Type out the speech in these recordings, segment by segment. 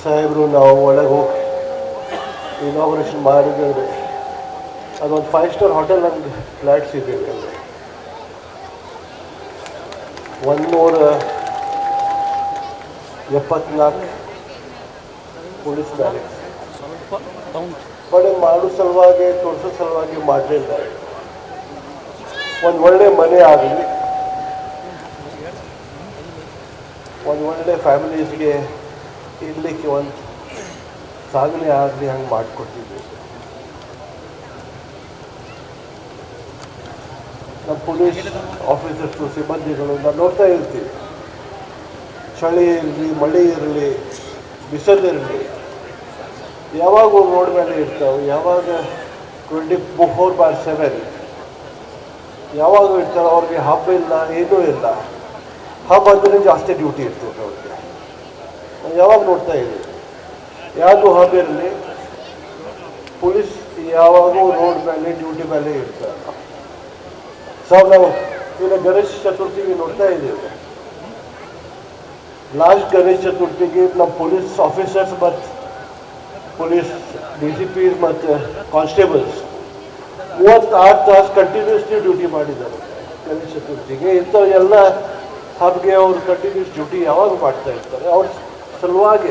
ಸಾಹೇಬರು ನಾವು ಒಳಗೆ ಹೋಗಿ ಇನಾಗ್ರೇಷನ್ ಮಾಡಿದ್ದೇವೆ. ಅದೊಂದು 5 ಸ್ಟಾರ್ ಹೋಟೆಲ್ ನಮ್ಗೆ ಫ್ಲ್ಯಾಟ್ಸ್ ಇದ್ದೇವೆ ಅಲ್ಲಿ 174 ಪೊಲೀಸ್ ಬ್ಯಾರಿಕ್ಸ್ ಬಟ್ ಮಾಡೋ ಸಲುವಾಗಿ ತೋರಿಸೋ ಸಲುವಾಗಿ ಮಾಡಲಿಲ್ಲ. ಒಂದು ಒಳ್ಳೆ ಮನೆ ಆಗಲಿ, ಒಂದು ಒಳ್ಳೆ ಫ್ಯಾಮಿಲೀಸ್ಗೆ ಇರಲಿಕ್ಕೆ ಒಂದು ಸಾಗಣೆ ಆಗಲಿ ಹಂಗೆ ಮಾಡಿಕೊಡ್ತಿದ್ವಿ. ನಮ್ಮ ಪೊಲೀಸ್ ಆಫೀಸರ್ಸು ಸಿಬ್ಬಂದಿಗಳು ನಾವು ನೋಡ್ತಾ ಇರ್ತೀವಿ. ಚಳಿ ಇರಲಿ, ಮಳೆ ಇರಲಿ, ಬಿಸಿಲಿರಲಿ, ಯಾವಾಗ ರೋಡ್ ಮೇಲೆ ಇರ್ತಾವೆ, ಯಾವಾಗ 24/7 ಯಾವಾಗ ಇರ್ತಾರೆ. ಅವ್ರಿಗೆ ಹಬ್ಬ ಇಲ್ಲ, ಏನೂ ಇಲ್ಲ. ಹಬ್ಬ ಅಂದರೆ ಜಾಸ್ತಿ ಡ್ಯೂಟಿ ಇರ್ತದೆ ಅವ್ರಿಗೆ. ಯಾವಾಗ ನೋಡ್ತಾ ಇದ್ದೀವಿ, ಯಾವುದು ಹಬ್ಬ ಇರಲಿ, ಪೊಲೀಸ್ ಯಾವಾಗೂ ರೋಡ್ ಮೇಲೆ ಡ್ಯೂಟಿ ಮೇಲೆ ಇರ್ತಾರೆ. ನಾವು ಈಗ ಗಣೇಶ ಚತುರ್ಥಿಗೆ ನೋಡ್ತಾ ಇದ್ದೀವಿ. ಲಾಸ್ಟ್ ಗಣೇಶ ಚತುರ್ಥಿಗೆ ನಮ್ಮ ಪೊಲೀಸ್ ಆಫೀಸರ್ಸ್ ಮತ್ತು ಪೊಲೀಸ್ DCP ಮತ್ತು ಕಾನ್ಸ್ಟೇಬಲ್ಸ್ 36 ತಾಸು ಕಂಟಿನ್ಯೂಸ್ಲಿ ಡ್ಯೂಟಿ ಮಾಡಿದ್ದಾರೆ ಗಣೇಶ ಚತುರ್ಥಿಗೆ. ಇಂಥ ಎಲ್ಲ ಹಬ್ಬಿಗೆ ಅವರು ಕಂಟಿನ್ಯೂಸ್ ಡ್ಯೂಟಿ ಯಾವಾಗ ಮಾಡ್ತಾ ಇರ್ತಾರೆ. ಅವ್ರ ಸಲುವಾಗಿ,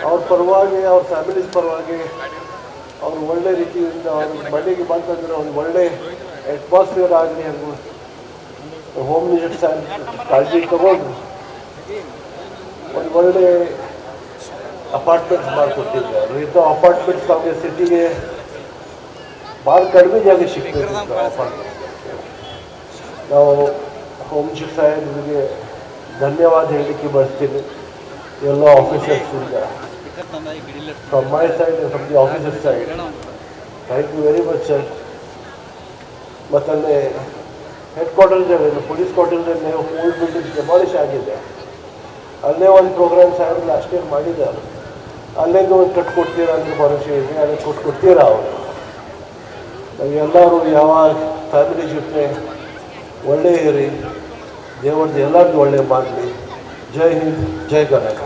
ಅವ್ರ ಪರವಾಗಿ, ಅವ್ರ ಫ್ಯಾಮಿಲೀಸ್ ಪರವಾಗಿ ಅವ್ರು ಒಳ್ಳೆ ರೀತಿಯಿಂದ ಅವ್ರ ಮನೆಗೆ ಬಂತಂದ್ರೆ ಒಂದು ಒಳ್ಳೆ ಅಟ್ಮಾಸ್ಫಿಯರ್ ಆಗಲಿ ಹಾಗೂ ಹೋಮ್ ವಿಸಿಟ್ಸ್ ಕಾಳಜಿ ತಗೊಂಡು ಒಂದು ಒಳ್ಳೆ ಅಪಾರ್ಟ್ಮೆಂಟ್ಸ್ ಮಾಡಿಕೊಟ್ಟಿದ್ದಾರೆ. ಇಂಥ ಅಪಾರ್ಟ್ಮೆಂಟ್ಸ್ ನಮಗೆ ಸಿಟಿಗೆ ಭಾಳ ಕಡಿಮೆ ಜಾಗ ಸಿಗ್ತದೆ. ಅಪಾರ್ಟ್ಮೆಂಟ್ ನಾವು ಹೋಮ್ ಮಿನಿಸ್ಟರ್ ಸಾಹೇಬರಿಗೆ ಧನ್ಯವಾದ ಹೇಳಲಿಕ್ಕೆ ಬಯಸ್ತೀನಿ. ಎಲ್ಲ ಆಫೀಸರ್ಸಿಂದ from my side, from the officer side, thank you very much sir. ಮತ್ತು ಅಲ್ಲಿ ಹೆಡ್ ಕ್ವಾರ್ಟರ್ಸ್ ಪೊಲೀಸ್ ಕ್ವಾರ್ಟರ್ಸಲ್ಲಿ ಓಲ್ಡ್ ಬಿಲ್ಡಿಂಗ್ಸ್ ಡೆಮಾಲಿಷ್ ಆಗಿದೆ. ಅಲ್ಲೇ ಒಂದು ಪ್ರೋಗ್ರಾಮ್ ಸಾಹೇಬ್ ಲಾಸ್ಟ್ ಇಯರ್ ಮಾಡಿದ್ದಾರೆ. ಅಲ್ಲೇದು ಒಂದು ಕಟ್ಕೊಡ್ತೀರಾ ಅಂದರೆ ಭರವಸೆ ಇದೆ, ಅಲ್ಲೇ ಕೊಟ್ಕೊಡ್ತೀರಾ ಅವರು. ನಾವೆಲ್ಲರೂ ಯಾವಾಗ ಫ್ಯಾಮಿಲಿ ಜೊತೆ ಒಳ್ಳೆ ಇರಿ, ದೇವರದ್ದು ಎಲ್ಲರದ್ದು ಒಳ್ಳೆ ಮಾಡಲಿ. ಜೈ ಹಿಂದ್, ಜೈ ಕರ್ನಾಟಕ.